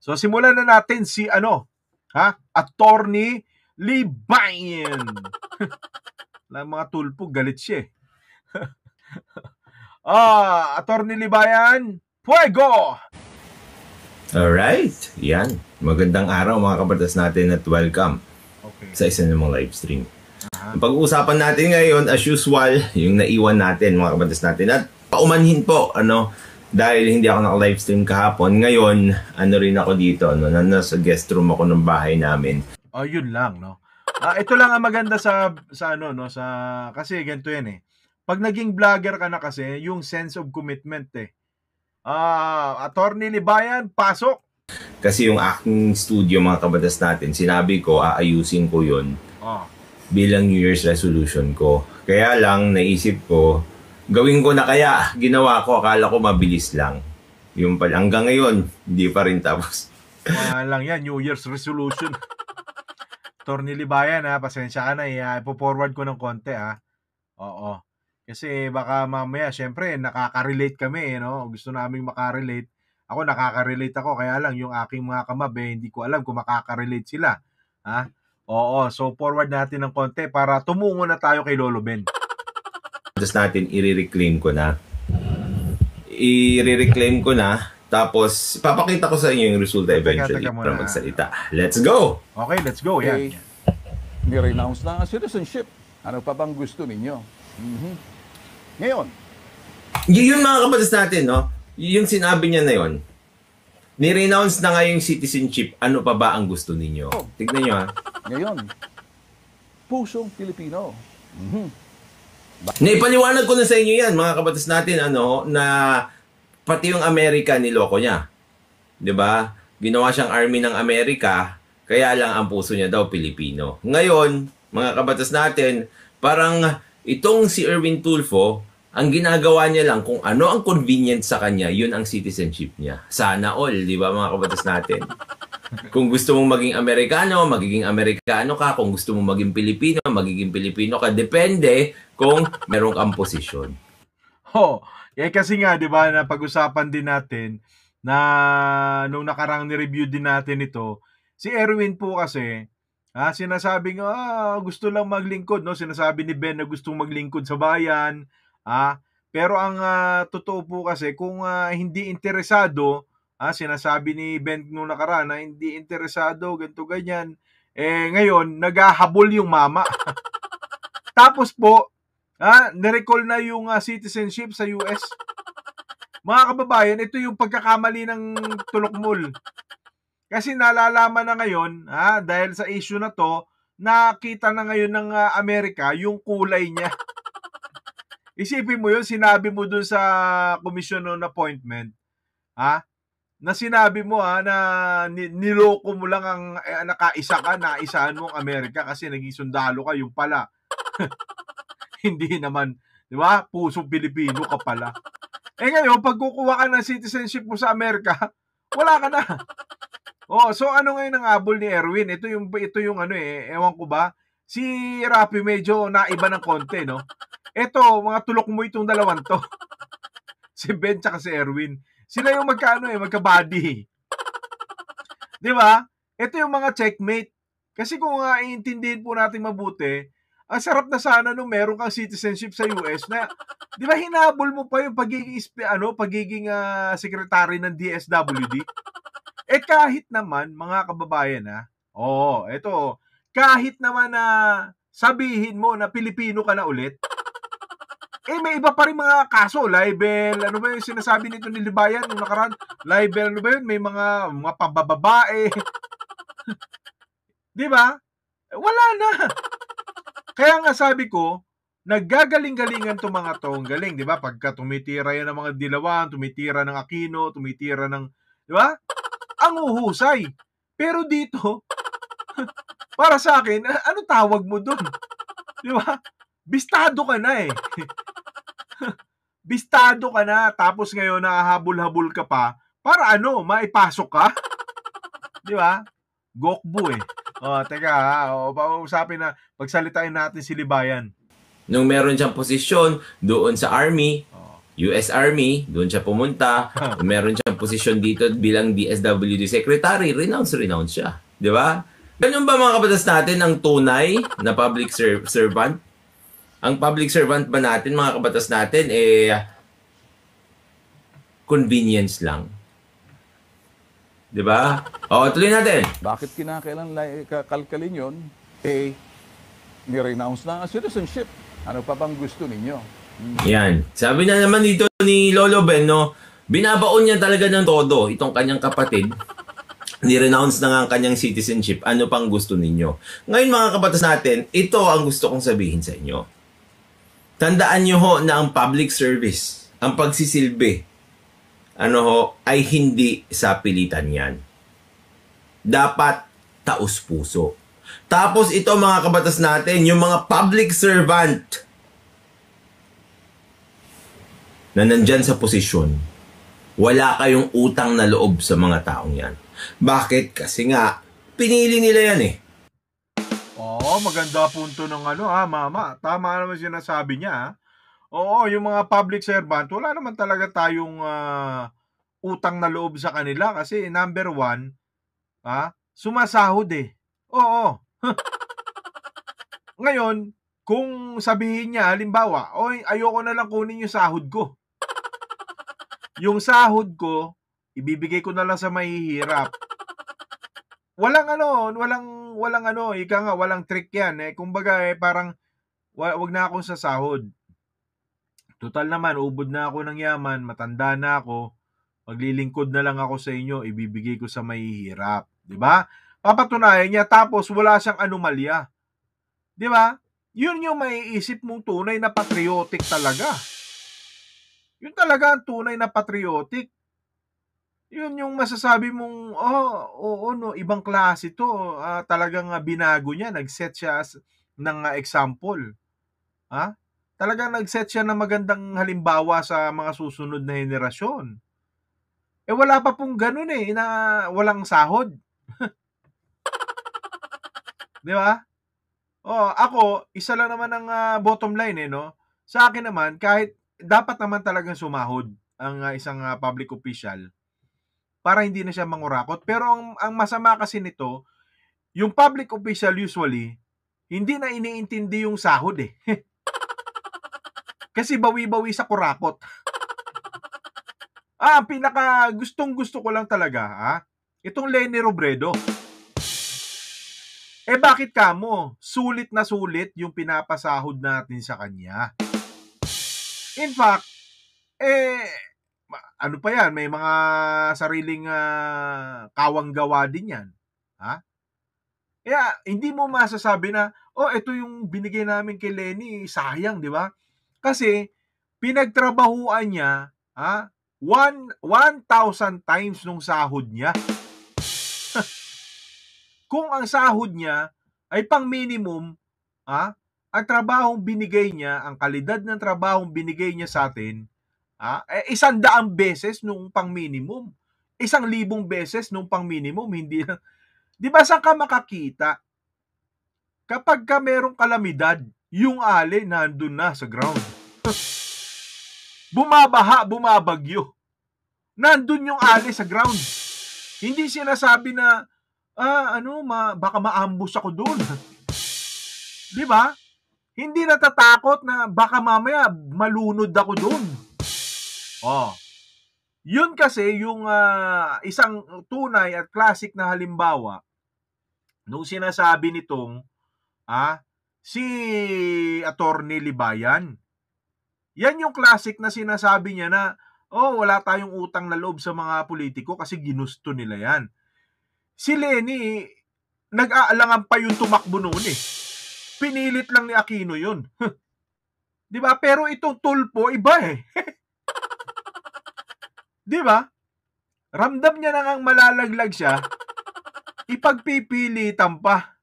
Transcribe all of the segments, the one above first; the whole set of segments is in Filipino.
So simulan na natin si Attorney Libayan. Mga tulpo, galit siya eh. Attorney Libayan, fuego! Alright, yan. Magandang araw mga kabatas natin at welcome sa isa namang live stream. Ang pag-uusapan natin ngayon, as usual, yung naiwan natin mga kabatas natin. At paumanhin po, dahil hindi ako naka-live stream kahapon. Ngayon, rin ako dito, nasa guest room ako ng bahay namin. Yun lang, no? Ito lang ang maganda kasi ganito yan eh. Pag naging vlogger ka na kasi, yung sense of commitment eh. Attorney Libayan, pasok! Kasi yung aking studio mga kabatas natin, sinabi ko, aayusin ko yun bilang New Year's resolution ko. Kaya lang, naisip ko, gawin ko na kaya, ginawa ko, akala ko mabilis lang. Yung pala, hanggang ngayon, hindi pa rin tapos. Lang yan, New Year's resolution. Attorney Libayan, pasensya ka na, ipo-forward ko ng konti, Oo. Kasi baka mamaya, syempre, nakaka-relate kami, no? Gusto naming makarelate. Ako, nakaka-relate ako, kaya lang, yung aking mga kamab, hindi ko alam kung makaka-relate sila. Oo, so forward natin ng konti para tumungo na tayo kay Lolo Ben. Tapos natin, i-reclaim ko na. Tapos papakita ko sa inyo yung resulta eventually para magsalita. Let's go! Okay, let's go. Yan. Ni-renounce na ang citizenship. Ano pa bang gusto ninyo? Ngayon. Yung mga kabatas natin, no? Yung sinabi niya na yon. Ni-renounce na nga yung citizenship. Ano pa ba ang gusto ninyo? Tignan nyo, Ngayon. Pusong Pilipino. Naipaliwanag ko na sa inyo yan, mga kabatas natin, na pati yung Amerika niloko niya. 'Di ba? Ginawa siyang army ng Amerika, kaya lang ang puso niya daw Pilipino. Ngayon, mga kabatas natin, parang itong si Erwin Tulfo, ang ginagawa niya lang kung ano ang convenient sa kanya, yun ang citizenship niya. Sana all, 'di ba mga kabatas natin? Kung gusto mong maging Amerikano, magiging Amerikano ka. Kung gusto mong maging Pilipino, magiging Pilipino ka. Depende kung meron kang posisyon. Kasi nga, di ba, na pag-usapan din natin na nung nakarang ni-review din natin ito, si Erwin po kasi, sinasabing, gusto lang maglingkod, no? Sinasabi ni Ben na gustong maglingkod sa bayan, pero ang totoo po kasi, kung hindi interesado, sinasabi ni Ben nung nakaraan na hindi interesado, ganito ganyan. Ngayon, naghahabol yung mama. Tapos po, nirecall na yung citizenship sa US. Mga kababayan, ito yung pagkakamali ng tulokmol. Kasi nalalaman na ngayon, dahil sa issue na to, nakita na ngayon ng Amerika yung kulay niya. Isipin mo yun, sinabi mo dun sa commission on appointment, na sinabi mo na niloko mo lang ang nakaisa ka, naisaan mo ang Amerika kasi naging sundalo ka, yung pala. Hindi naman, di ba? Pusong Pilipino ka pala. Ngayon, pag kukuha ka ng citizenship mo sa Amerika, wala ka na. So ano ngayon ang habol ni Erwin? Ito yung ewan ko ba? Si Rafi medyo naiba ng konti, no? Ito, mga tulok mo itong dalawang to. Si Ben tsaka si Erwin. Sila yung magka-body. Di ba? Ito yung mga checkmate. Kasi kung iintindihin po natin mabuti, ang sarap na sana nung meron kang citizenship sa US na, di ba, hinabol mo pa yung pagiging secretary ng DSWD? Kahit naman, mga kababayan, ito, kahit naman na sabihin mo na Pilipino ka na ulit, may iba pa rin mga kaso, libel, ano ba yung sinasabi nito ni Libayan nung nakaraan? Libel, ano ba yun? May mga pambababae. Di ba? Wala na. Kaya nga sabi ko, naggagaling-galingan itong mga to. Ang galing, di ba? Pagka tumitira yan ng mga Dilawan, tumitira ng Aquino, tumitira ng, di ba? Ang uhusay. Pero dito, para sa akin, ano tawag mo dun? Di ba? Bistado ka na eh. Bistado ka na, tapos ngayon nakahabol-habol ka pa, para maipasok ka? Di ba? Gokbu eh. Teka usapin na, pagsalitain natin si Libayan. Nung meron siyang posisyon doon sa army, US Army, doon siya pumunta. Meron siyang posisyon dito bilang DSWD Secretary. Renounce siya. Di ba? Ganun ba mga kabatas natin ang tunay na public servant? Ang public servant ba natin, mga kabatas natin, convenience lang? Di ba? O, tuloy natin. Bakit kinakailan kalkalin yun? Ni-renounce na ang citizenship. Ano pa bang gusto ninyo? Yan. Sabi na naman dito ni Lolo Ben, no, binabaon niya talaga ng todo itong kanyang kapatid. Ni-renounce na nga ang kanyang citizenship. Ano pang gusto ninyo? Ngayon mga kabatas natin, ito ang gusto kong sabihin sa inyo. Tandaan nyo ho na ang public service, ang pagsisilbi, ay hindi sa pilitan yan. Dapat taus puso. Tapos ito mga kabatas natin, yung mga public servant na nandyan sa posisyon, wala kayong utang na loob sa mga taong yan. Bakit? Kasi nga, pinili nila yan eh. Oo, maganda punto ng mama. Tama naman sinasabi niya. Oo, yung mga public servant, wala naman talaga tayong utang na loob sa kanila kasi number one, sumasahod eh. Oo. Ngayon, kung sabihin niya, halimbawa, oy, ayoko na lang kunin yung sahod ko. Yung sahod ko, ibibigay ko na lang sa mahihirap. Walang trick yan eh. Kumbaga parang wag na akong sasahod. Total naman, ubod na ako ng yaman, matanda na ako, maglilingkod na lang ako sa inyo, ibibigay ko sa mahihirap. 'Di ba? Papatunayan niya tapos wala siyang anomalya. 'Di ba? Yun yung maiisip mong tunay na patriotic talaga. Yun talaga ang tunay na patriotic. Yun yung masasabi mong, ibang klase to. Talagang binago niya, nag-set siya ng example. Talagang nag-set siya ng magandang halimbawa sa mga susunod na henerasyon. Wala pa pong ganun na walang sahod. Di ba? Ako, isa lang naman ang bottom line no? Sa akin naman, kahit dapat naman talagang sumahod ang isang public official para hindi na siya mangurakot. Pero ang masama kasi nito, yung public official usually, hindi na iniintindi yung sahod eh. Kasi bawi-bawi sa kurakot. Ang pinaka gustong-gusto ko lang talaga, itong Leni Robredo. Bakit kamo? Sulit na sulit yung pinapasahod natin sa kanya. In fact, ano pa yan, may mga sariling kawang-gawa din yan. Kaya, hindi mo masasabi na, ito yung binigay namin kay Leni, sayang, di ba? Kasi, pinagtrabahuan niya, 1,000 times nung sahod niya. Kung ang sahod niya ay pang minimum, ang trabahong binigay niya, ang kalidad ng trabahong binigay niya sa atin, 100 beses nung pang minimum. 1,000 beses nung pang minimum, hindi na. Di ba saan ka makakita? Kapag ka merong kalamidad, yung ali nandun na sa ground. Bumabaha, bumabagyo. Nandun yung ali sa ground. Hindi sinasabi na, baka ma-ambush ako doon. Di ba? Hindi natatakot na baka mamaya malunod ako doon. Yun kasi yung isang tunay at classic na halimbawa nung sinasabi nitong si Attorney Libayan. Yan yung classic na sinasabi niya na wala tayong utang na loob sa mga politiko kasi ginusto nila yan. Si Leni, nag-aalangan pa yung tumakbo noon eh. Pinilit lang ni Aquino yun. Di ba? Pero itong Tulfo, iba eh. Di ba? Ramdam niya nang malalaglag siya, ipagpipilitan pa.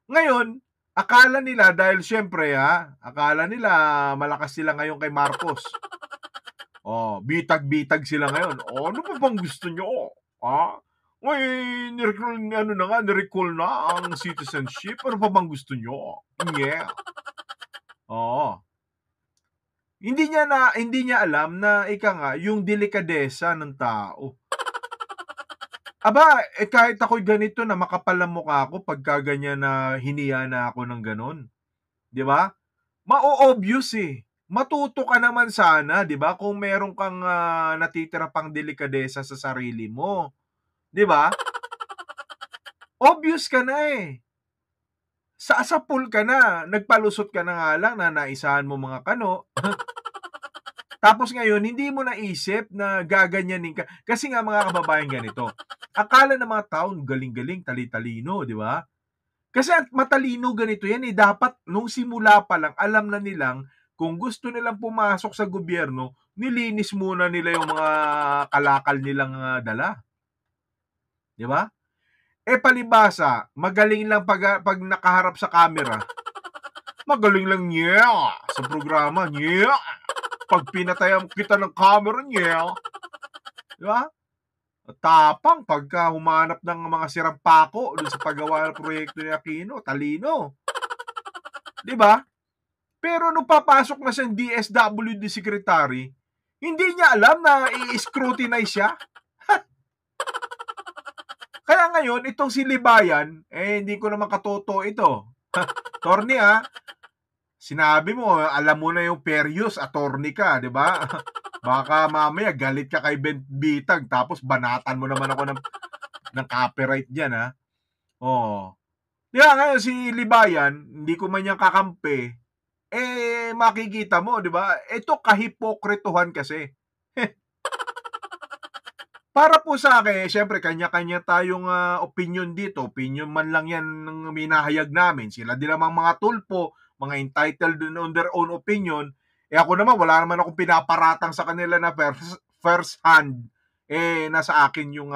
Ngayon, akala nila, dahil syempre akala nila malakas sila ngayon kay Marcos. Bitag-bitag sila ngayon. Ano pa bang gusto nyo? Nirecall na ang citizenship. Ano pa bang gusto nyo? Yeah. Hindi niya alam na ika nga yung delikadesa ng tao. Aba, kahit ako'y ganito na makapal ang mukha ko pagka ganyan na hiniya na ako ng gano'n, 'di ba? Obvious eh. Matuto ka naman sana, 'di ba? Kung meron kang natitira pang delikadesa sa sarili mo, 'di ba? Obvious ka na eh. Sa pool ka na, nagpalusot ka na nga lang na naisahan mo mga kano. Tapos ngayon, hindi mo naisip na gaganyanin ka. Kasi nga mga kababayan ganito, akala ng mga tao, galing-galing, tali-talino, di ba? Kasi matalino ganito yan eh. Dapat nung simula pa lang, alam na nilang kung gusto nilang pumasok sa gobyerno, nilinis muna nila yung mga kalakal nilang dala. Di ba? Palibasa, magaling lang pag nakaharap sa camera. Magaling lang niya sa programa niya. Pag pinatayan kita ng camera niya, di ba? Tapang pagka humanap ng mga sirang pako doon sa paggawa ng proyekto ni Aquino, talino. Di ba? Pero nung papasok na siyang DSWD secretary, hindi niya alam na i-scrutinize siya. Kaya ngayon, itong si Libayan, hindi ko naman katoto ito. Torny sinabi mo, alam mo na yung perios, attorney ka, di ba? Baka mamaya galit ka kay Ben Bitag, tapos banatan mo naman ako ng copyright dyan, ha? Oh. Di ba ngayon, si Libayan, hindi ko man niyang kakampi, makikita mo, di ba? Ito kahipokrituhan kasi. Para po sa akin, syempre, kanya-kanya tayong opinion dito. Opinion man lang yan ng minahayag namin. Sila din namang mga tulpo, mga entitled on their own opinion. Ako naman, wala naman akong pinaparatang sa kanila na first hand. Nasa akin yung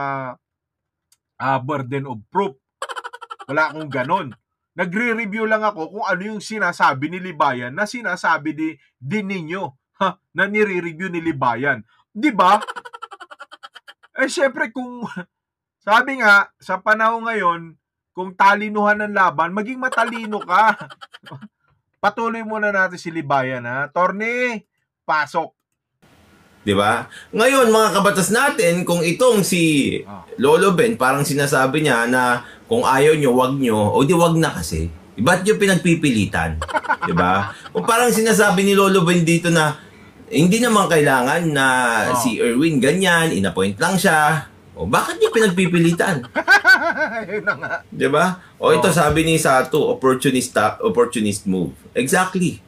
burden of proof. Wala akong ganon. Nagre-review lang ako kung ano yung sinasabi ni Libayan na sinasabi din ninyo na nire-review ni Libayan. Di ba? Syempre kung sabi nga sa panahon ngayon, kung talinuhan ng laban, maging matalino ka. Patuloy muna natin si Libayan, ha. Torny, pasok. 'Di ba? Ngayon mga kabatas natin, kung itong si Lolo Ben, parang sinasabi niya na kung ayaw nyo, wag nyo, o di wag na kasi. Ba't nyo pinagpipilitan? 'Di ba? Kung parang sinasabi ni Lolo Ben dito na hindi naman kailangan na si Erwin ganyan, inappoint lang siya. O bakit niya pinagpipilitan? Yun na nga. 'Di ba? O ito sabi ni Sato, opportunist move. Exactly.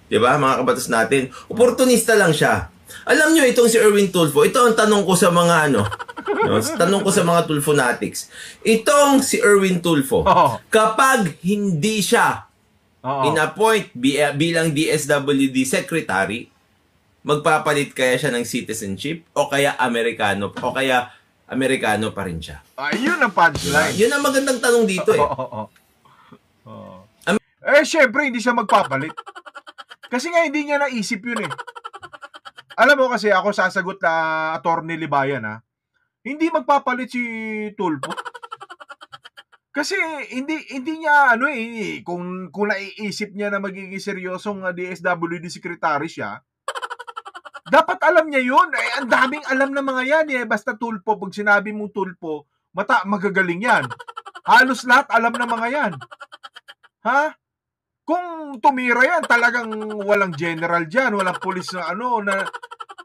'Di ba? Mga kabatas natin, oportunista lang siya. Alam niyo itong si Erwin Tulfo, ito ang tanong ko sa mga tanong ko sa mga Tulfonatics. Itong si Erwin Tulfo, kapag hindi siya in-appoint bilang DSWD secretary, magpapalit kaya siya ng citizenship o kaya Amerikano pa rin siya? Ayun ang punchline. Yun ang magandang tanong dito eh. Syempre hindi siya magpapalit. Kasi nga hindi niya naisip yun eh. Alam mo kasi ako sasagot na Attorney Libayan hindi magpapalit si Tulfo. Kasi hindi niya kung naiisip niya na magiging seryosong DSWD secretary siya, dapat alam niya yun. Ang daming alam na mga yan Basta Tulfo, pag sinabi mong Tulfo, magagaling yan. Halos lahat alam na mga yan. Ha? Kung tumira yan, talagang walang general dyan, walang pulis na na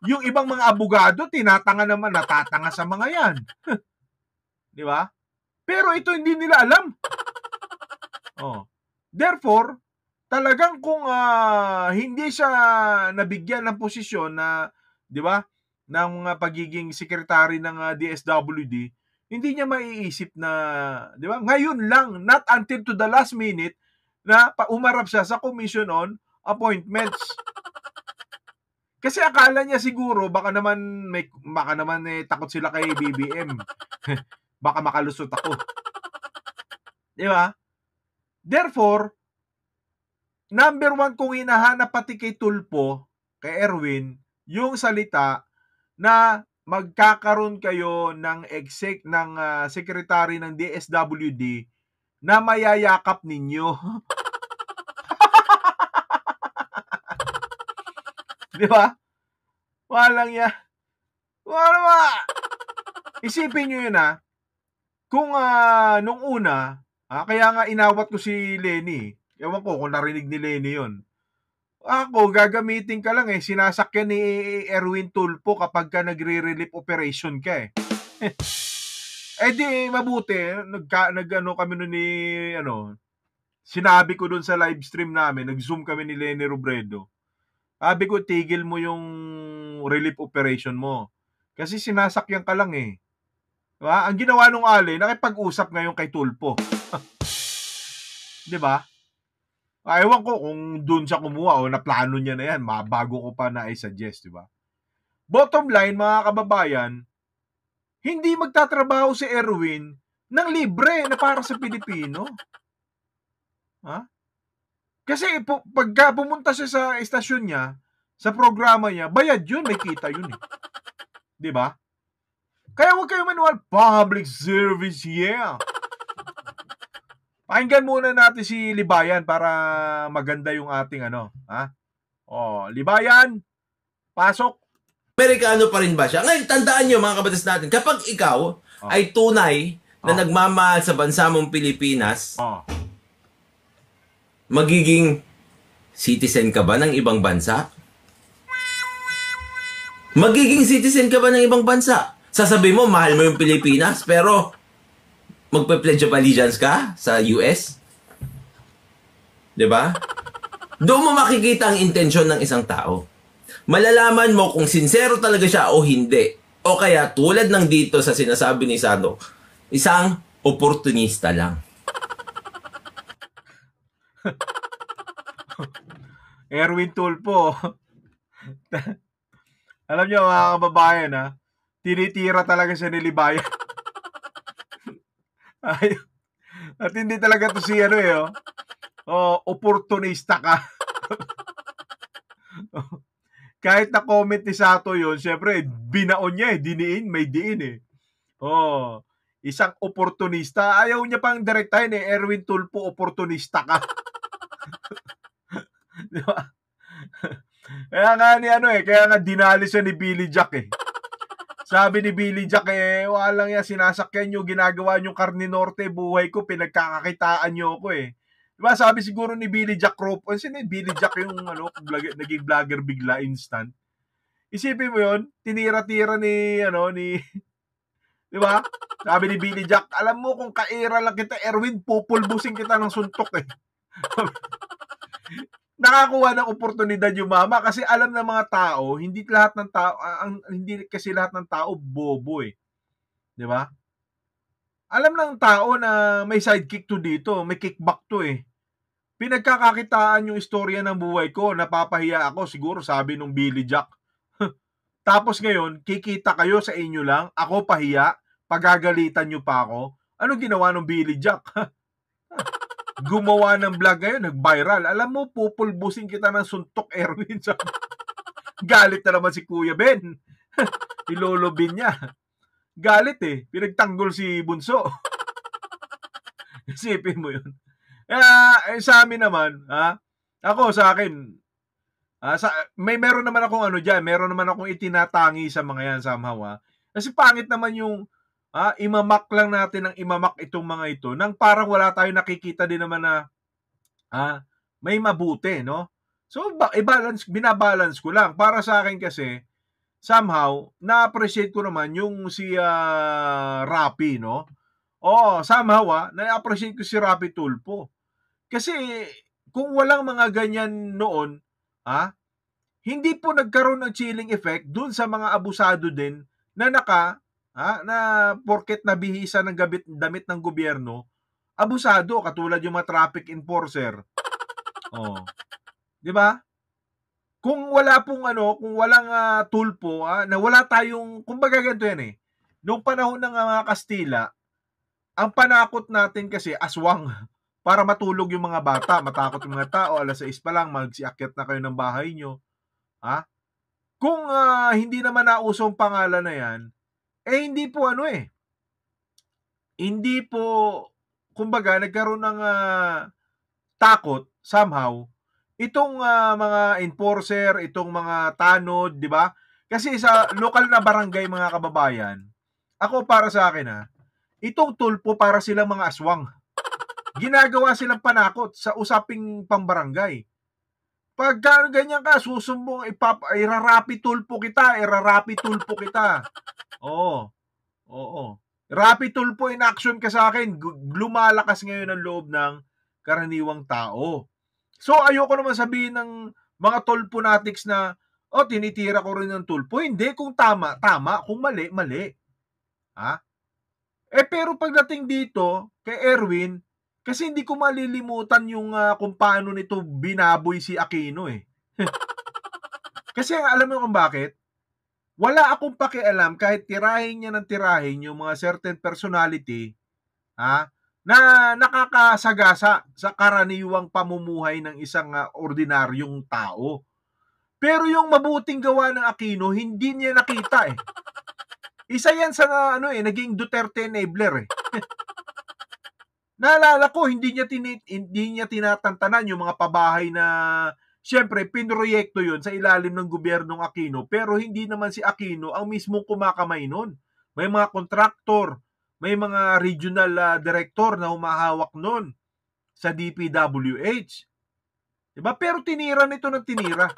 yung ibang mga abogado, natatanga sa mga yan. Di ba? Pero ito hindi nila alam. Therefore, talagang kung hindi siya nabigyan ng posisyon na, di ba, ng pagiging secretary ng DSWD, hindi niya maiisip na, di ba, ngayon lang, not until to the last minute, na umarap siya sa Commission on Appointments. Kasi akala niya siguro, baka naman takot sila kay BBM. Baka makalusot ako. Di ba? Therefore, number one kung hinahanap pati kay Tulfo, kay Erwin, yung salita na magkakaroon kayo ng secretary ng DSWD na mayayakap ninyo. Di ba? Walang ya. Wala ba? Isipin nyo yun kung nung una, kaya nga inawat ko si Lenny. Ewan ko kung narinig ni Lenny yun. Ako, gagamitin ka lang sinasakyan ni Erwin Tulfo kapag ka nagre-relief operation ka di mabuti, nag-ano kami nun ni, sinabi ko dun sa live stream namin, nag-zoom kami ni Lenny Robredo. Sabi ko, tigil mo yung relief operation mo. Kasi sinasakyan ka lang Diba? Ang ginawa nung Ali, nakipag-usap ngayon kay Tulfo. Diba? Ewan ko kung dun siya kumuha o naplano niya na yan, bago ko pa na i-suggest, diba? Bottom line, mga kababayan, hindi magtatrabaho si Erwin ng libre na para sa Pilipino. Kasi pagka pumunta siya sa estasyon niya, sa programa niya, bayad yun, may kita yun Diba? Kaya huwag kayo manual, public service, Pakinggan muna natin si Libayan para maganda yung ating Libayan, pasok. Amerikano pa rin ba siya? Ngayon, tandaan nyo mga kabatas natin, kapag ikaw ay tunay na nagmamahal sa bansa mong Pilipinas, magiging citizen ka ba ng ibang bansa? Magiging citizen ka ba ng ibang bansa? Sasabihin mo, mahal mo yung Pilipinas, pero magpe-pledge of allegiance ka sa US? Diba? Doon mo makikita ang intensyon ng isang tao. Malalaman mo kung sincero talaga siya o hindi. O kaya, tulad ng dito sa sinasabi ni Sano, isang oportunista lang. Erwin Tulfo. Alam niyo mga kababayan tinitira talaga siya ni Libayan. At hindi talaga to si oportunista ka. Kahit na comment ni Sato yun, syempre, binaon niya diniin, may diin isang oportunista. Ayaw niya pang direktahin Erwin Tulfo, oportunista ka. Diba? Kaya nga kaya nga dinali siya ni Billy Jack Sabi ni Billy Jack walang yan, sinasakyan nyo, ginagawa nyo Karne Norte, buhay ko, pinagkakakitaan nyo ako Diba? Sabi siguro ni Billy Jack Rope, sino Billy Jack yung naging vlogger bigla, instant. Isipin mo yun, tinira-tira ni diba? Sabi ni Billy Jack, alam mo kung kaira lang kita, Erwin, pupulbusin kita ng suntok Nakakuha ng oportunidad yung mama kasi alam ng mga tao, hindi kasi lahat ng tao bobo 'Di ba? Alam ng tao na may sidekick to dito, may kickback to Pinagkakakitaan yung istorya ng buhay ko, napapahiya ako siguro sabi nung Billy Jack. Tapos ngayon, kikita kayo sa inyo lang, ako pahiya, pagagalitan nyo pa ako. Ano ginawa ng Billy Jack? Gumawa ng vlog ngayon, nag-viral. Alam mo, pupulbusin kita ng suntok, Erwin. Galit na naman si Kuya Ben. Ilolobin niya. Galit pinagtanggol si Bunso. Isipin mo yun. Sa amin naman, ako sa akin, meron naman akong meron naman akong itinatangi sa mga yan somehow. Kasi pangit naman yung imamak lang natin ang imamak itong mga ito nang parang wala tayong nakikita din naman na may mabuti, no? So, binabalance ko lang. Para sa akin kasi, somehow, na-appreciate ko naman yung si Rapi, no? Somehow, na-appreciate ko si Rapi Tulfo. Kasi, kung walang mga ganyan noon, hindi po nagkaroon ng chilling effect dun sa mga abusado din na na porket nabihisa ng damit ng gobyerno, abusado katulad yung mga traffic enforcer. 'Di ba? Kung wala pong kung walang Tulfo, na wala tayong kumbaga ganito yan Noong panahon ng mga Kastila, ang panakot natin kasi aswang para matulog yung mga bata, matakot yung mga tao, 6:00 pa lang magsiakyat na kayo ng bahay nyo. Kung hindi naman nausong pangalan na yan, hindi po hindi po kumbaga nagkaroon ng takot somehow, itong mga enforcer, itong mga tanod, di ba? Kasi sa lokal na barangay, mga kababayan, ako para sa akin itong tulpo para silang mga aswang. Ginagawa silang panakot sa usaping pambarangay. Pagka ganyan ka, susumbong, irarapi tulpo kita, irarapi tulpo kita. Oo. Oo. Rapi tulpo in action ka sa akin. Lumalakas ngayon ang loob ng karaniwang tao. So, ayoko naman sabihin ng mga tulponatics na, tinitira ko rin ng tulpo. Hindi, kung tama, tama. Kung mali, mali. Ha? Pero pagdating dito, kay Erwin, kasi hindi ko malilimutan yung kung paano nito binaboy si Aquino eh. Kasi alam mo kung bakit? Wala akong pakialam kahit tirahin niya ng tirahin yung mga certain personality na nakakasagasa sa karaniwang pamumuhay ng isang ordinaryong tao. Pero yung mabuting gawa ng Aquino, hindi niya nakita eh. Isa yan sa naging Duterte enabler eh. Naalala ko, hindi niya tinatantanan yung mga pabahay na siyempre, pinroyekto yun sa ilalim ng gobyernong Aquino, pero hindi naman si Aquino ang mismong kumakamay nun. May mga kontraktor, may mga regional director na humahawak nun sa DPWH. Diba? Pero tinira nito ng tinira.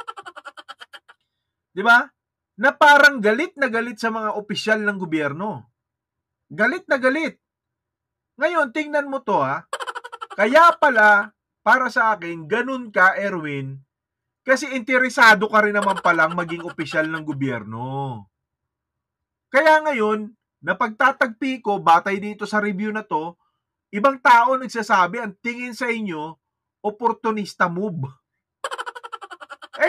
Diba? Na parang galit na galit sa mga opisyal ng gobyerno. Galit na galit. Ngayon, tingnan mo to Kaya pala, para sa akin, ganun ka, Erwin, kasi interesado ka rin naman palang maging opisyal ng gobyerno. Kaya ngayon, napagtatagpi ko, batay dito sa review na to, ibang tao nagsasabi, ang tingin sa inyo, opportunista move.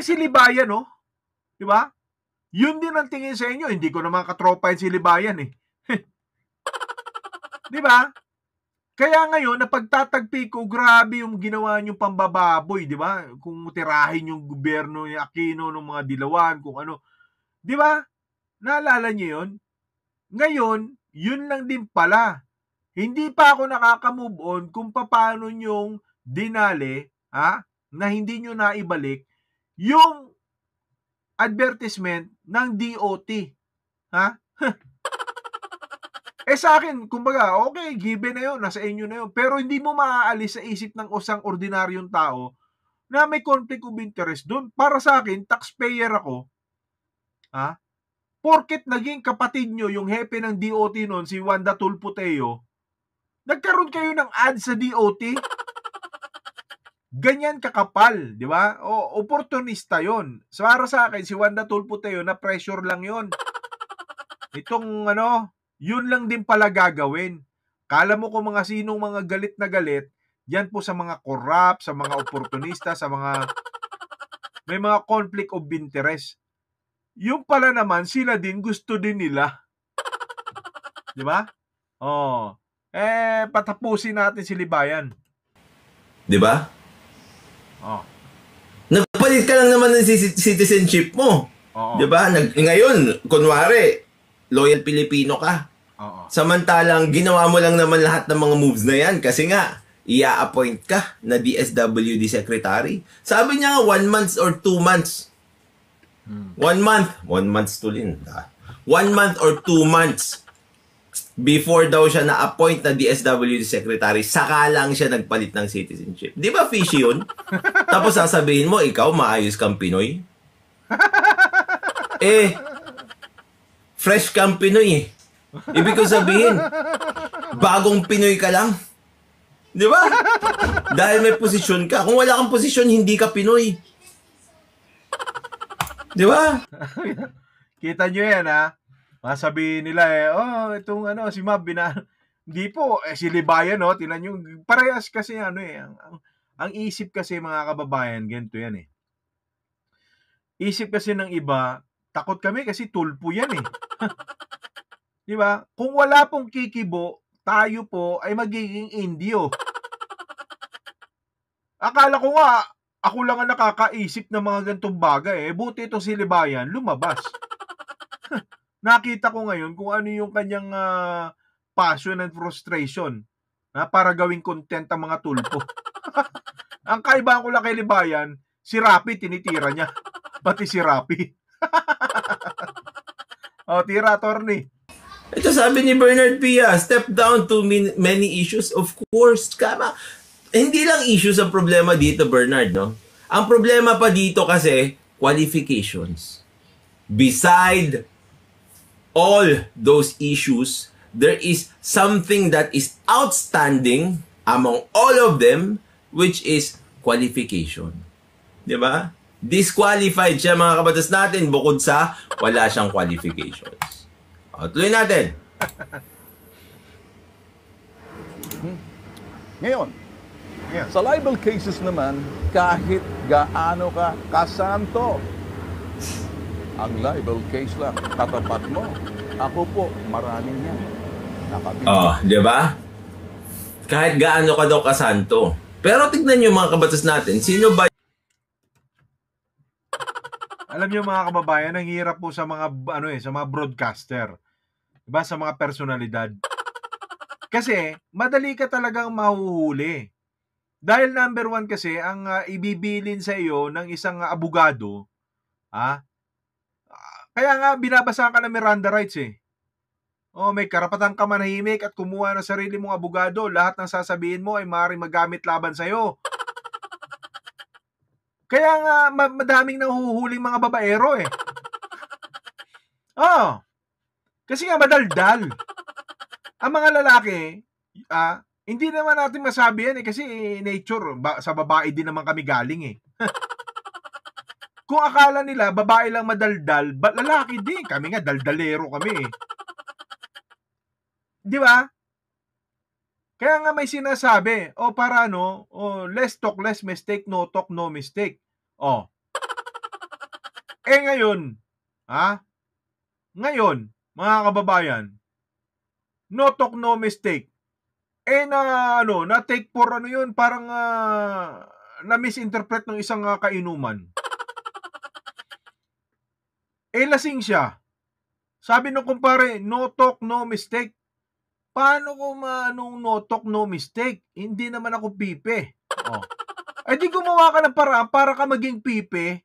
Si Libayan, diba? Yun din ang tingin sa inyo. Hindi ko naman katropa si Libayan eh. Diba? Kaya ngayon, napagtatagpi ko, grabe yung ginawa niyong pambababoy, di ba? Kung tirahin yung gobyerno ni Aquino ng mga dilawan, kung ano. Di ba? Naalala niyo yun? Ngayon, yun lang din pala. Hindi pa ako nakaka-move on kung paano niyong dinali, na hindi niyo naibalik, yung advertisement ng DOT. Sa akin, kumbaga, okay, given na yun, nasa inyo na yun. Pero hindi mo maaalis sa isip ng isang ordinaryong tao na may conflict of interest doon. Para sa akin, taxpayer ako, porket naging kapatid nyo yung hepe ng DOT noon, si Wanda Tulpoteo, nagkaroon kayo ng ad sa DOT. Ganyan kakapal, di ba? Opportunista yon. So, para sa akin, si Wanda Tulpoteo, na pressure lang yon. Itong yun lang din pala gagawin. Kala mo kung mga sinong mga galit na galit, yan po sa mga corrupt, sa mga opportunista, sa mga may mga conflict of interest. Yung pala naman, sila din, gusto din nila. Di ba? Patapusin natin si Libayan. Di ba? Nagpalit ka lang naman ng citizenship mo. Di ba? Ngayon, kunwari, loyal Pilipino ka. Samantalang ginawa mo lang naman lahat ng mga moves na yan kasi nga i-appoint ka na DSWD secretary. Sabi niya 1 month or 2 months. 1 month tulin. 1 month or 2 months before daw siya na-appoint na DSWD secretary, saka lang siya nagpalit ng citizenship. Di ba fishy yun? Tapos sasabihin mo, ikaw maayos kang Pinoy? Fresh kang Pinoy eh. Ibig ko sabihin, bagong Pinoy ka lang. Di ba? Dahil may posisyon ka. Kung wala kang posisyon, hindi ka Pinoy. Di ba? Kita nyo yan Masabihin nila itong si Mab, hindi po, si Libayan tinan nyo, parehas kasi ang isip kasi mga kababayan, ganito yan Isip kasi ng iba, takot kami kasi tulpo yan Di ba? Kung wala pong kikibo, tayo po ay magiging Indio. Akala ko nga, ako lang ang nakakaisip ng mga gantong bagay Buti itong si Libayan, lumabas. Nakita ko ngayon kung ano yung kanyang passion and frustration para gawing content ang mga tulpo. Ang kaibahan ko lang kay Libayan, Si Rapi, tinitira niya. Pati si Rapi. Tira, attorney. Ito sabi ni Bernard Pia, step down to many issues. Of course, kama. Hindi lang issues ang problema dito, Bernard, no? Ang problema pa dito kasi, qualifications. Beside all those issues, there is something that is outstanding among all of them, which is qualification. Di ba? Disqualified siya, mga kabatas natin, bukod sa wala siyang qualifications. Tuloy natin. Ngayon, sa libel cases naman, kahit gaano ka kasanto, ang libel case lang, katapat mo. Ako po, maraming yan. Di ba? Kahit gaano ka daw kasanto. Pero tignan nyo mga kabatas natin, sino ba? Alam niyo mga kababayan, ang hirap po sa mga sa mga broadcaster. Diba? Sa mga personalidad. Kasi madali ka talagang mahuhuli. Dahil number 1 kasi ang ibibilin sa iyo ng isang abogado, kaya nga binabasa ka ng Miranda rights eh. May karapatan ka manahimik at kumuha ng sarili mong abogado. Lahat ng sasabihin mo ay maaaring magamit laban sa iyo. Kaya nga madaming nahuhuling mga babaero eh. Kasi nga madaldal. Ang mga lalaki, hindi naman natin masabi yan eh, kasi nature, sa babae din naman kami galing eh. Kung akala nila, babae lang madaldal, lalaki din. Kami nga, daldalero kami eh. Di ba? Kaya nga may sinasabi, para less talk, less mistake, no talk, no mistake. Ngayon, ngayon, mga kababayan, no talk, no mistake. Na take for yun, parang na misinterpret ng isang kainuman. Lasing siya. Sabi nung kumpare, no talk, no mistake. Paano ko no talk, no mistake? Hindi naman ako pipe. Di gumawa ka ng paraan para ka maging pipe.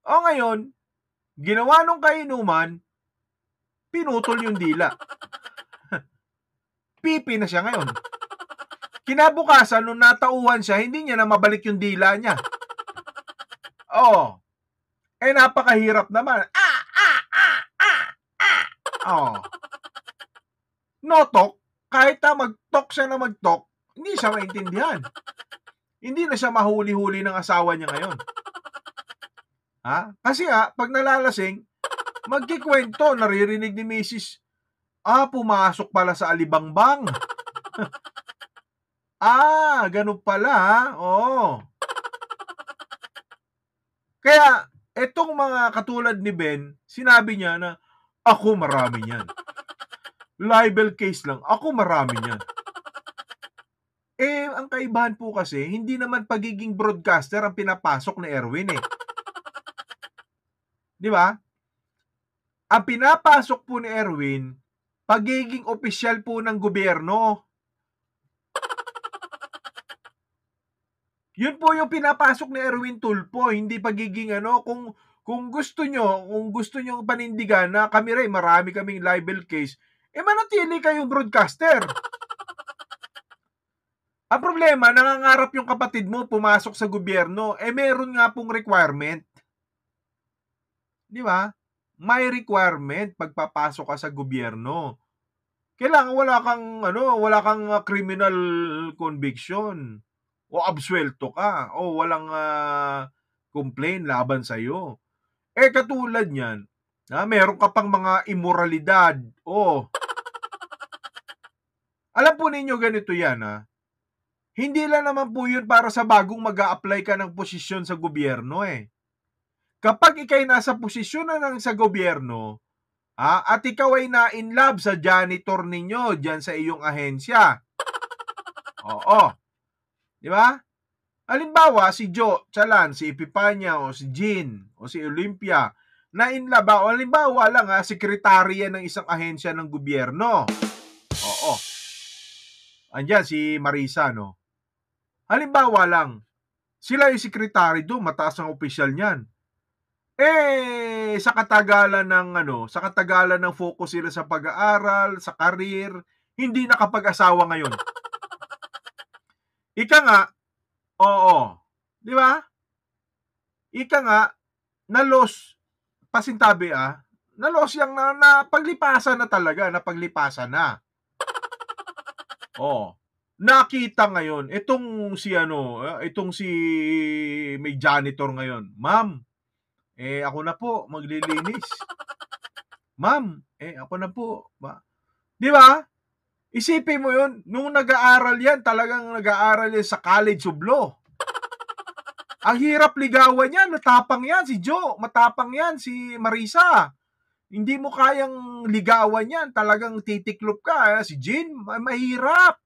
Ngayon, ginawa nung kainuman, pinutol yung dila. Pipi na siya ngayon. Kinabukasan, nung natauhan siya, hindi niya na mabalik yung dila niya. Napakahirap naman. No talk, kahit mag-talk siya na mag-talk, hindi siya maintindihan. Hindi na siya mahuli-huli ng asawa niya ngayon. Kasi pag nalalasing, magkikwento, naririnig ni Mrs. Pumasok pala sa alibangbang. Ganun pala Kaya, etong mga katulad ni Ben, sinabi niya na, ako marami niyan. Libel case lang, ako marami niyan. Ang kaibahan po kasi, hindi naman pagiging broadcaster ang pinapasok ni Erwin eh. Di ba? Ang pinapasok po ni Erwin, pagiging opisyal po ng gobyerno. Yun po yung pinapasok ni Erwin Tulfo, hindi pagiging kung gusto nyo panindigan na kami rin, marami kaming libel case, manatili kayong broadcaster. Ang problema, nangangarap yung kapatid mo pumasok sa gobyerno, meron nga pong requirement. Di ba? May requirement pagpapasok ka sa gobyerno. Kailangan wala kang criminal conviction o absuelto ka o walang complaint laban sa iyo. Katulad niyan, meron ka pang mga immoralidad. Alam po ninyo ganito yan Hindi lang naman po yun para sa bagong mag-a-apply ka ng posisyon sa gobyerno Kapag ikay nasa posisyon na sa gobyerno, at ikaw ay na-inlove sa janitor ninyo dyan sa iyong ahensya. Di ba? Halimbawa, si Joe Chalan, si Epipania, o si Jean, o si Olympia, na-inlove. Halimbawa lang, sekretarya ng isang ahensya ng gobyerno. Andyan si Marisa, no? Halimbawa lang, sila yung sekretary doon, mataas ang opisyal niyan. Sa katagalan ng focus sila sa pag-aaral, sa career, hindi nakapag-asawa ngayon. Ika nga, oo, di ba? Ika nga, na-loss, pasintabi na-loss yang paglipasan na talaga, napaglipasan na. Oh, nakita ngayon, itong si may janitor ngayon, ma'am, ako na po, maglilinis. Ma'am, ako na po. Di ba? Isipin mo yun, nung nag-aaral yan, talagang nag-aaral yan sa College of Law. Ang hirap ligawan yan, matapang yan si Joe, matapang yan si Marisa. Hindi mo kayang ligawan yan, talagang titiklop ka. Si Jean, mahirap.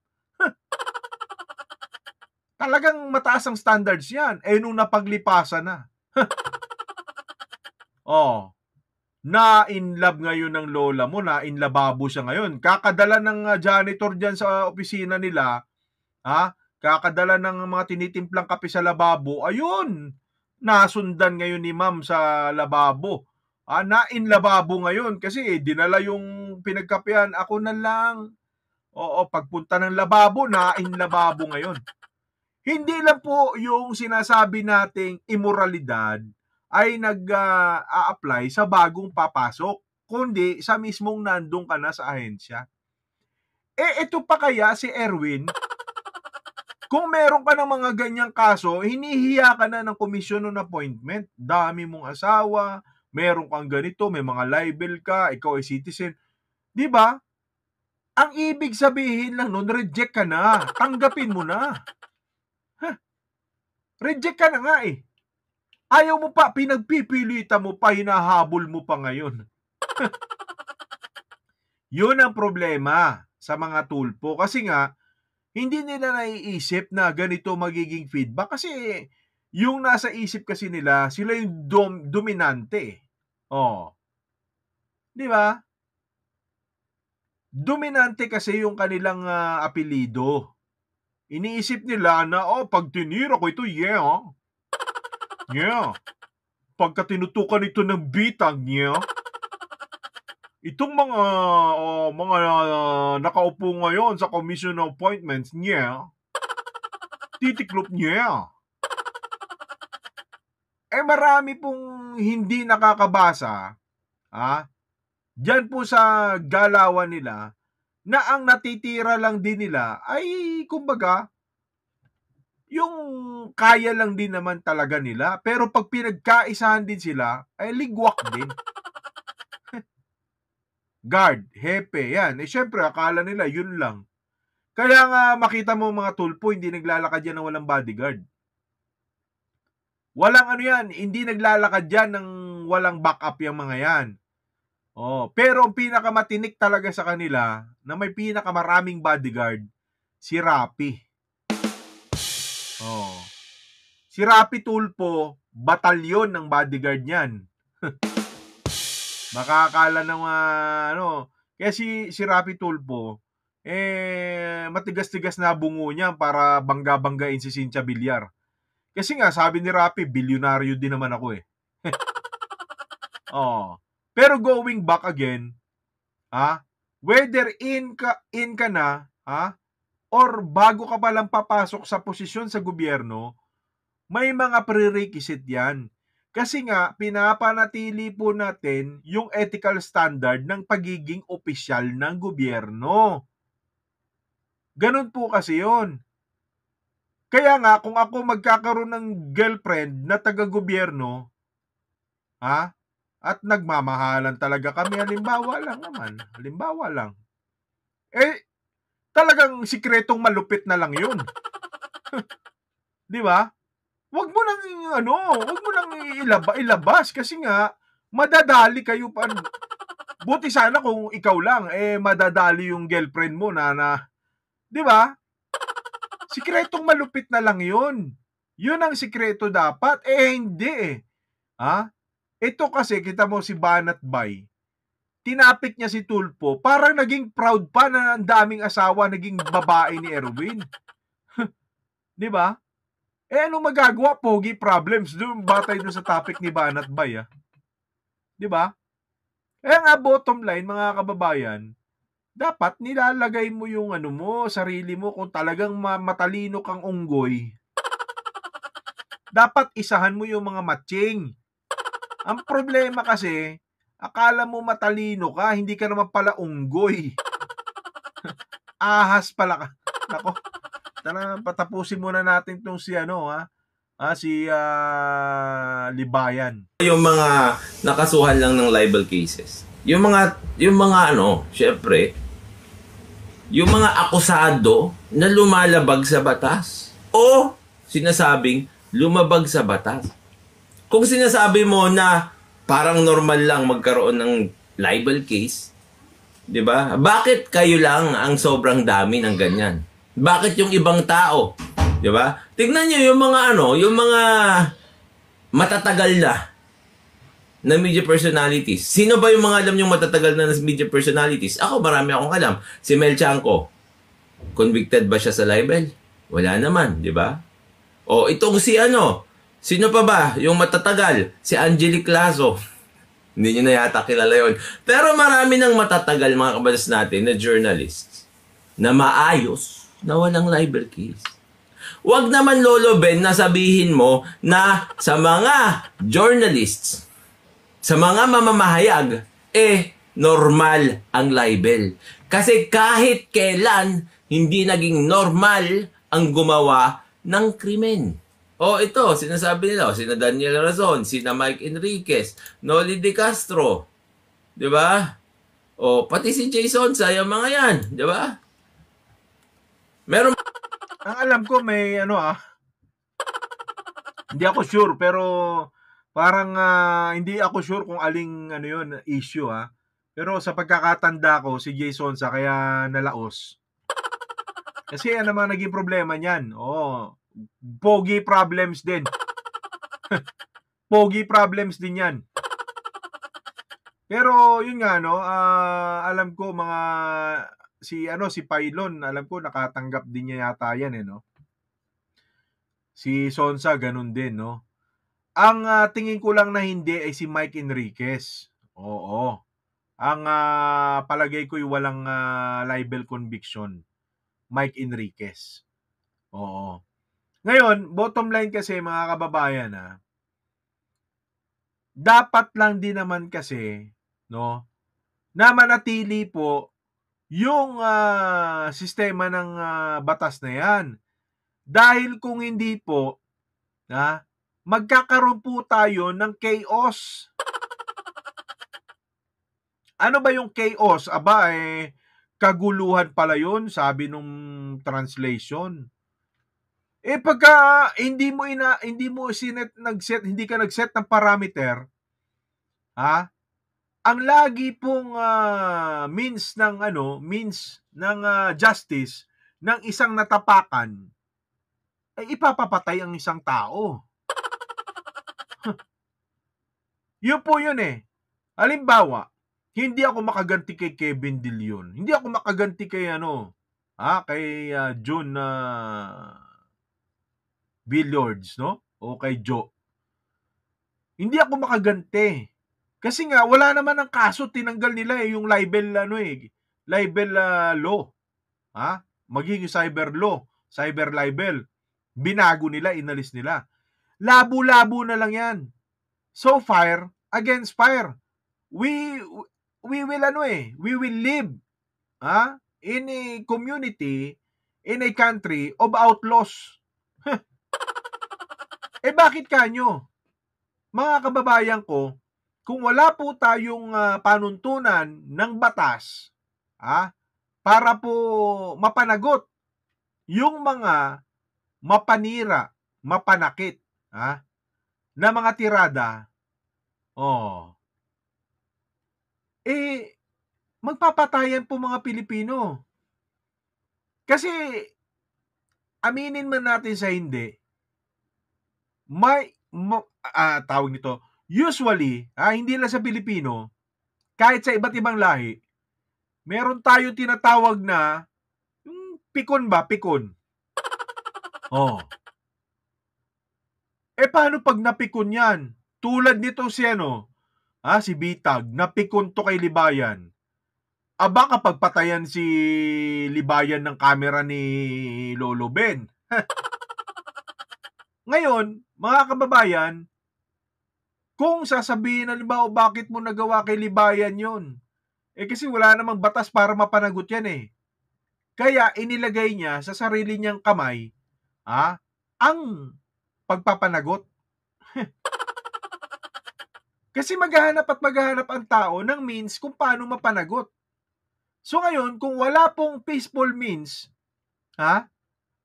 Talagang mataas ang standards yan. Nung napaglipasan na. Na in love ngayon ng lola mo, na-inlababo siya ngayon. Kakadala ng janitor dyan sa opisina nila, kakadala ng mga tinitimplang kape sa lababo, ayun, nasundan ngayon ni ma'am sa lababo. Na-inlababo ngayon kasi dinala yung pinagkapehan, ako na lang. Oo, pagpunta ng lababo, na-inlababo ngayon. Hindi lang po yung sinasabi nating immoralidad ay nag-a-apply sa bagong papasok, kundi sa mismong nandun ka na sa ahensya. Ito pa kaya si Erwin, kung meron ka ng mga ganyang kaso, hinihiya ka na ng commission on appointment. Dami mong asawa, meron kang ganito, may mga libel ka, ikaw ay citizen. Di ba? Ang ibig sabihin lang nun, reject ka na. Tanggapin mo na. Reject ka na nga eh. Ayaw mo pa, pinagpipilitan mo pa, hinahabol mo pa ngayon. Yun ang problema sa mga tulpo. Kasi nga, hindi nila naiisip na ganito magiging feedback. Kasi yung nasa isip kasi nila, sila yung dominante. Di ba? Dominante kasi yung kanilang apelido. Iniisip nila na, pag tinira ko ito, yeah. Pagka tinutukan ito ng bitag niya, itong mga nakaupo ngayon sa commission of appointments niya, titiklop niya. Marami pong hindi nakakabasa, dyan po sa galawan nila, na ang natitira lang din nila ay, kumbaga, yung kaya lang din naman talaga nila. Pero pag pinagkaisahan din sila, ay ligwak din. Guard, hepe, yan. Syempre, akala nila, yun lang. Kaya nga, makita mo mga tulpo, hindi naglalakad yan ng walang bodyguard. Walang hindi naglalakad yan ng walang backup yung mga yan. Pero ang pinakamatinik talaga sa kanila, na may pinakamaraming bodyguard, si Rapi. Si Rapi Tulpo, batalyon ng bodyguard niyan. Makakala ng kaya si Rapi Tulpo, matigas-tigas na bungo niya para bangga-banggain si Cynthia Villar. Kasi nga, sabi ni Rapi, bilyonaryo din naman ako eh. Pero going back again, whether in ka na, or bago ka palang papasok sa posisyon sa gobyerno, may mga prerequisite yan. Kasi nga, pinapanatili po natin yung ethical standard ng pagiging opisyal ng gobyerno. Ganun po kasi yun. Kaya nga, kung ako magkakaroon ng girlfriend na taga-gobyerno, at nagmamahalan talaga kami, halimbawa lang, talagang sikretong malupit na lang yun. Di ba? Wag mo nang ilabas kasi nga madadali kayo pa. Buti sana kung ikaw lang madadali yung girlfriend mo na di ba? Sikretong malupit na lang yun. Yun ang sikreto dapat. Hindi Ito kasi, kita mo si Banat Bay, tinapik niya si Tulpo, parang naging proud pa na ang daming asawa naging babae ni Erwin. 'Di ba? Ano magagawa? Pogi problems. Doon batay doon sa topic ni Banat Bay, 'di ba? Nga bottom line mga kababayan, dapat nilalagay mo yung sarili mo kung talagang matalino kang unggoy. Dapat isahan mo yung mga matching. Ang problema kasi, akala mo matalino ka, hindi ka naman pala unggoy. Ahas pala ka. Nako, patapusin muna natin tong si Libayan. Yung mga nakasuhan lang ng libel cases. Yung mga syempre, yung mga akusado na lumalabag sa batas o sinasabing lumabag sa batas. Kung sinasabi mo na parang normal lang magkaroon ng libel case, 'di ba? Bakit kayo lang ang sobrang dami ng ganyan? Bakit yung ibang tao, 'di ba? Tingnan niyo yung mga matatagal na media personalities. Sino ba yung mga alam yung matatagal na media personalities? Ako, marami akong alam. Si Mel Chanco, convicted ba siya sa libel? Wala naman, 'di ba? O itong sino pa ba yung matatagal? Si Angelique Lazo. Hindi nyo na yata kilala yun. Pero marami ng matatagal mga kabatas natin na journalists na maayos na walang libel case. Huwag naman, Lolo Ben, na sabihin mo na sa mga journalists, sa mga mamamahayag, normal ang libel. Kasi kahit kailan, hindi naging normal ang gumawa ng krimen. Ito, sinasabi nila, sina Daniel Razon, sina Mike Enriquez, Noli De Castro, di ba? Pati si Jason Sa, yung mga yan, di ba? Meron... Ang alam ko may hindi ako sure, pero parang hindi ako sure kung aling issue Pero sa pagkakatanda ko, si Jason Sa kaya nalaos. Kasi naman naging problema niyan. Pogi problems din. Pogi problems din yan. Pero yun nga alam ko si Pylon, alam ko nakatanggap din niya yata yan Si Sonsa ganun din Ang tingin ko lang na hindi ay si Mike Enriquez. Oo. Ang palagay ko walang libel conviction. Mike Enriquez. Oo. Ngayon, bottom line kasi mga kababayan dapat lang din naman kasi na manatili po yung sistema ng batas na yan. Dahil kung hindi po magkakaroon po tayo ng chaos. Ano ba yung chaos? Aba kaguluhan pala yun, sabi nung translation. Pagka hindi ka nag-set ng parameter, ang lagi pong means ng justice ng isang natapakan ay ipapapatay ang isang tao. Yun po yun Halimbawa, hindi ako makaganti kay Kevin De Leon. Hindi ako makaganti kay kay John Billiards, o kay Joe. Hindi ako makaganti. Kasi nga, wala naman ang kaso, tinanggal nila yung libel, libel law. Magiging cyber law, cyber libel. Binago nila, inalis nila. Labo-labo na lang yan. So, fire against fire. We will we will live in a community, in a country of outlaws. Bakit kanyo? Mga kababayan ko, kung wala po tayong panuntunan ng batas para po mapanagot yung mga mapanira, mapanakit na mga tirada, magpapatayan po mga Pilipino. Kasi aminin man natin sa hindi, tawag nito, usually, hindi lang sa Pilipino, kahit sa iba't ibang lahi, meron tayo tinatawag na yung pikon ba? Pikon. Oh. Paano pag napikon yan? Tulad nito si si Bitag, napikon to kay Libayan. Aba kapag patayan si Libayan ng camera ni Lolo Ben. Ngayon, mga kababayan, kung sasabihin halimbawa bakit mo nagawa kay Libayan yon, kasi wala namang batas para mapanagot yan eh. Kaya inilagay niya sa sarili niyang kamay ang pagpapanagot. Kasi maghahanap ang tao ng means kung paano mapanagot. So ngayon, kung wala pong peaceful means,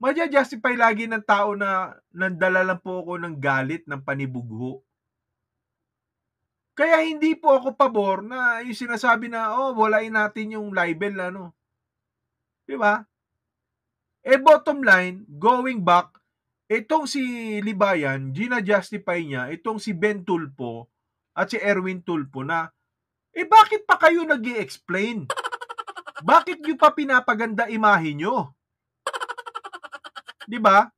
maja-justify lagi ng tao na nandala lang po ako ng galit, ng panibugho. Kaya hindi po ako pabor na yung sinasabi na, walain natin yung libel, Di ba? Bottom line, going back, itong si Libayan, gina-justify niya, itong si Ben Tulfo at si Erwin Tulfo na, bakit pa kayo nag-i-explain? Bakit nyo pa pinapaganda imahe nyo? Di ba?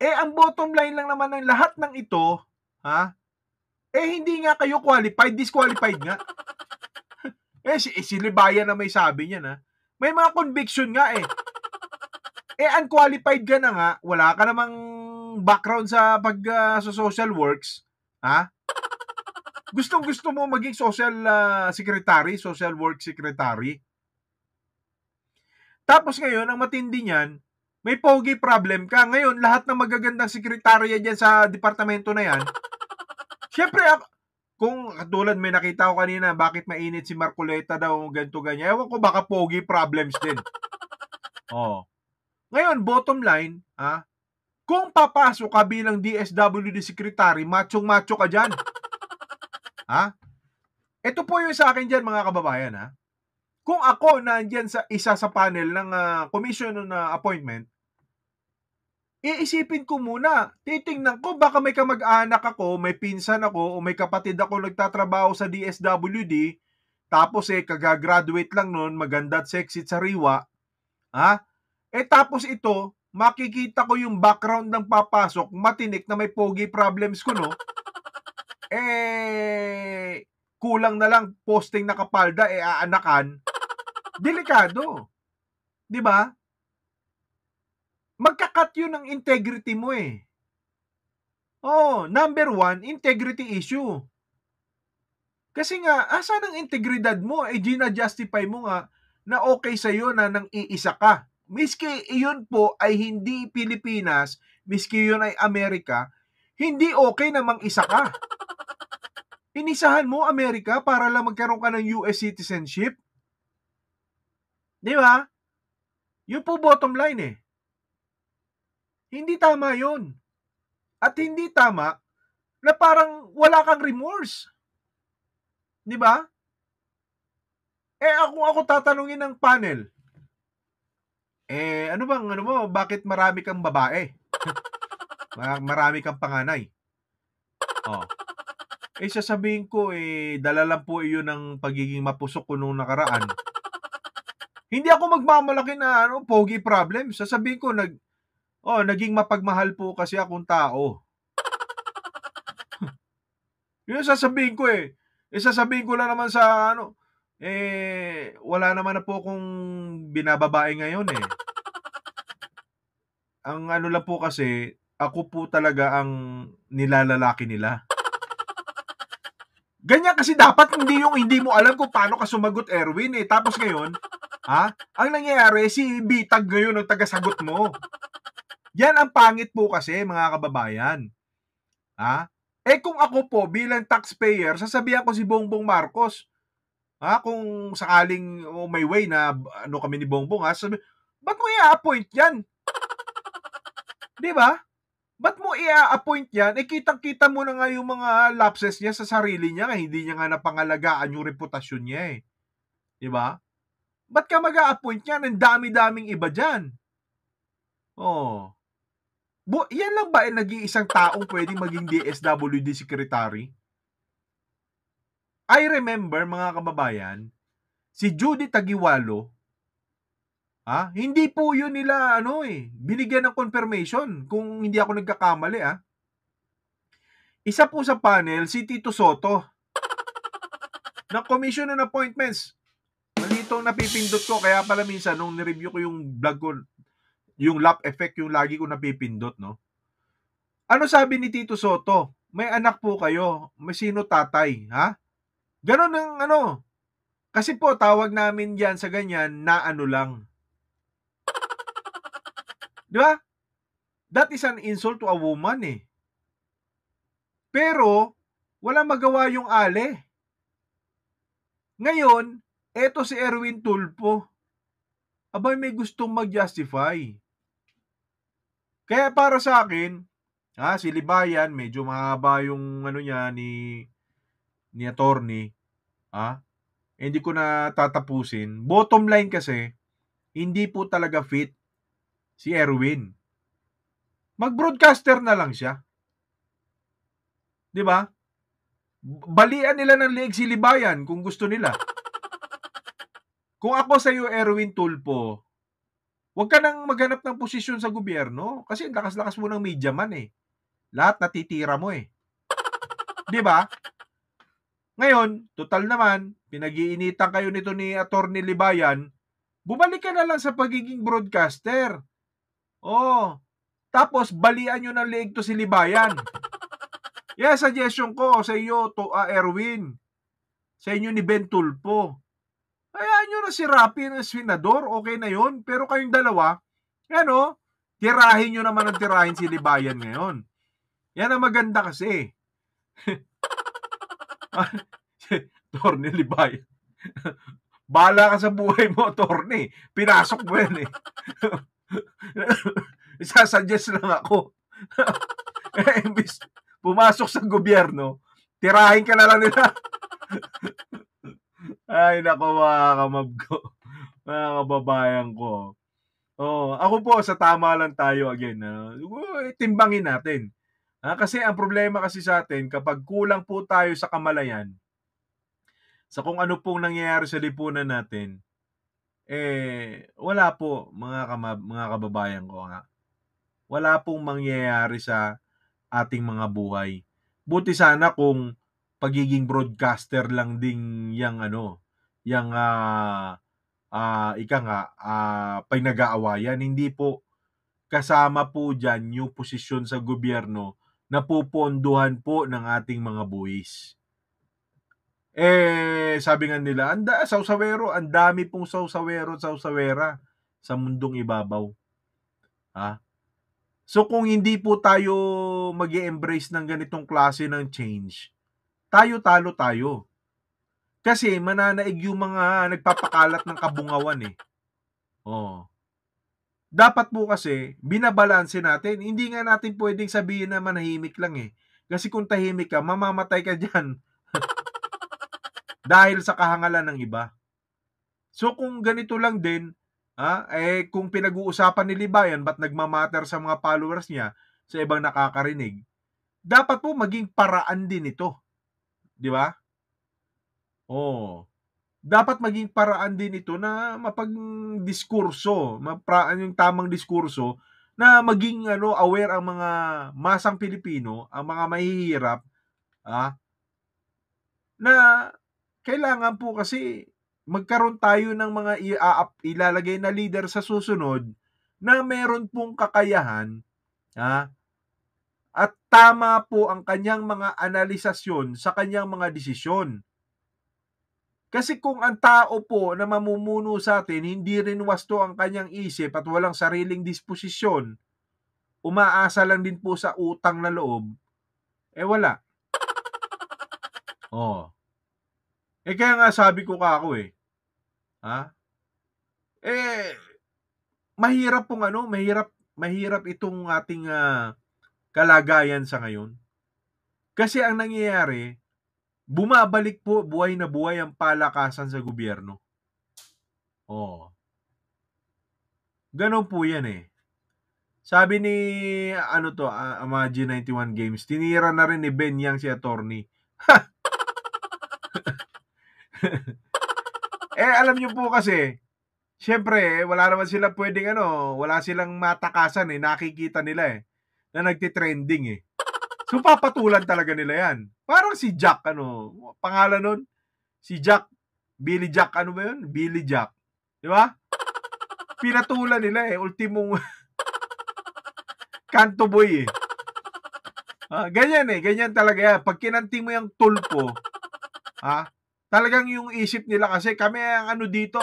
Ang bottom line lang naman ng lahat ng ito, hindi nga kayo qualified, disqualified nga. Si Libayan na may sabi niyan, may mga conviction nga unqualified ka na nga, wala ka namang background sa social works, Gustong-gusto mo maging social secretary, social work secretary. Tapos ngayon, ang matindi niyan, may pogi problem ka. Ngayon, lahat ng magagandang sekretarya dyan sa departamento na yan, syempre, kung katulad may nakita ko kanina, bakit mainit si Marcoleta daw, ganito, ganyan. Ewan ko, baka pogi problems din. Ngayon, bottom line, kung papasok ka bilang DSWD secretary, machong-macho ka dyan. Ito po yung sa akin dyan, mga kababayan, Kung ako nandyan sa isa sa panel ng commission na appointment, iisipin ko muna, titingnan ko, baka may kamag-anak ako, may pinsan ako, o may kapatid ako nagtatrabaho sa DSWD, tapos kagagraduate lang nun, maganda at sexy at sariwa, tapos ito, makikita ko yung background ng papasok, matinik na may pogi problems ko, no? Kulang na lang posting na kapalda, aanakan. Delikado. Di ba? Magkakat yun ng integrity mo number one, integrity issue. Kasi nga, asan ang integridad mo? Gina-justify mo nga na okay sa'yo na nang iisa ka. Miski iyon po ay hindi Pilipinas, miski yun ay Amerika, hindi okay na mang-isa ka. Inisahan mo Amerika para lang magkaroon ka ng US citizenship. Di ba? Yun po bottom line Hindi tama yun. At hindi tama na parang wala kang remorse. Di ba? Ako tatanungin ng panel, bakit marami kang babae? Marami kang panganay. Sasabihin ko, dala lang po iyon ng pagiging mapusok ko nung nakaraan. Hindi ako magmamalaki na pogi problem. Sasabihin ko, naging mapagmahal po kasi akong tao. Yun sasabihin ko sasabihin ko lang naman sa wala naman na po akong binababae ngayon Ang lang po kasi, ako po talaga ang nilalalaki nila. Ganyan kasi dapat, hindi mo alam kung paano ka sumagot, Erwin Tapos ngayon, ang nangyayari, si Bitag ngayon ang tagasagot mo. Yan ang pangit po kasi, mga kababayan. Kung ako po bilang taxpayer, sasabihan ko si Bongbong Marcos, kung sakaling may way na kami ni Bongbong, ba't mo i-appoint yan? Di ba? Ba't mo i-appoint yan? Kitang-kita mo na nga yung mga lapses niya sa sarili niya, hindi niya nga napangalagaan yung reputasyon niya Di ba? Ba't ka mag-a-appoint yan? Ang dami-daming iba dyan. Yan lang ba nag-iisang taong pwedeng maging DSWD secretary? I remember, mga kababayan, si Judy Tagiwalo, Hindi po yun nila binigyan ng confirmation kung hindi ako nagkakamali. Isa po sa panel si Tito Soto ng Commission on Appointments. Mali itong napipindot ko, kaya pala minsan nung nireview ko yung vlog ko, yung lap effect yung lagi ko napipindot, no? Ano sabi ni Tito Soto? May anak po kayo, may sino tatay, Ganon ang kasi po tawag namin diyan sa ganyan na lang. Di ba? That is an insult to a woman Pero, wala magawa yung ale. Ngayon, eto si Erwin Tulfo. Abay, may gustong mag-justify. Kaya para sa akin, si Libayan, medyo mahaba yung niya ni attorney. Hindi ko na tatapusin. Bottom line kasi, hindi po talaga fit si Erwin. Mag-broadcaster na lang siya. 'Di ba? Balian nila ng leeg si Libayan kung gusto nila. Kung ako sa iyo, Erwin Tulfo, huwag ka nang maghanap ng posisyon sa gobyerno kasi lakas-lakas mo ng media man Lahat natitira mo 'Di ba? Ngayon, total naman, pinag-iinitan kayo nito ni Attorney Libayan, bumalik ka na lang sa pagiging broadcaster. Tapos balian nyo ng leeg to si Libayan. Suggestion ko sa iyo, Erwin, sa inyo ni Ben Tulfo. Hayaan nyo na si Rapi ng senador, okay na yon. Pero kayong dalawa, tirahin nyo naman ang tirahin si Libayan ngayon. Yan ang maganda kasi. Attorney Libayan. Bahala ka sa buhay mo, attorney. Pinasok mo yan Isasuggest lang ako. Imbis pumasok sa gobyerno, tirahin ka na lang nila. Ay, nako mga kamab ko. Mga kababayan ko. Ako po, sa tama lang tayo again. Timbangin natin. Kasi ang problema kasi sa atin, kapag kulang po tayo sa kamalayan, sa kung ano pong nangyayari sa lipunan natin, wala po, mga kababayan ko wala pong mangyayari sa ating mga buhay. Buti sana kung pagiging broadcaster lang ding yang pinag-aawayan. Hindi po kasama po dyan yung posisyon sa gobyerno na puponduhan po ng ating mga buwis. Sabi nga nila, sausawero, ang dami pong sausawera sa mundong ibabaw. So kung hindi po tayo mag-e-embrace ng ganitong klase ng change, talo tayo. Kasi mananaig yung mga nagpapakalat ng kabungawan Dapat po kasi, binabalanse natin. Hindi nga natin pwedeng sabihin na manahimik lang Kasi kung tahimik ka, mamamatay ka dyan. Dahil sa kahangalan ng iba. So kung ganito lang din, kung pinag-uusapan ni Libayan, ba't nagmamatter sa mga followers niya, sa ibang nakakarinig, dapat po maging paraan din ito. Di ba? Dapat maging paraan din ito na mapag-diskurso, yung tamang diskurso, na maging aware ang mga masang Pilipino, ang mga mahihirap, na kailangan po kasi magkaroon tayo ng mga ilalagay na leader sa susunod na meron pong kakayahan at tama po ang kanyang mga analisasyon sa kanyang mga desisyon. Kasi kung ang tao po na mamumuno sa atin, hindi rin wasto ang kanyang isip at walang sariling disposisyon, umaasa lang din po sa utang na loob, wala. Kaya nga sabi ko mahirap pong mahirap itong ating kalagayan sa ngayon. Kasi ang nangyayari, bumabalik po buhay na buhay ang palakasan sa gobyerno. Ganon po yan Sabi ni Amaji 91 Games, tinira na rin ni Ben Yang si attorney. Alam niyo po kasi, Siyempre, wala naman sila pwedeng wala silang matakasan nakikita nila na nagti-trending So, papatulan talaga nila yan. Parang si Jack, pangalan nun? Si Jack, Billy Jack, ano ba yun? Billy Jack. Di ba? Pinatulan nila ultimong kanto boy ganyan talaga yan. Pag kinanting mo yung tulpo, talagang yung isip nila kasi kami ang dito.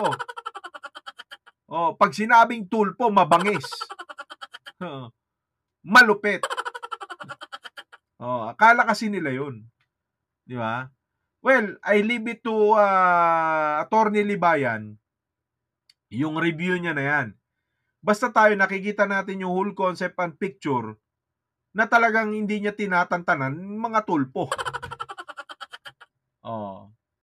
Pag sinabing tulpo, mabangis. Malupit. Akala kasi nila yun. Di ba? Well, I leave it to Attorney Libayan. Yung review niya na yan. Basta tayo nakikita natin yung whole concept and picture na talagang hindi niya tinatantanan mga tulpo.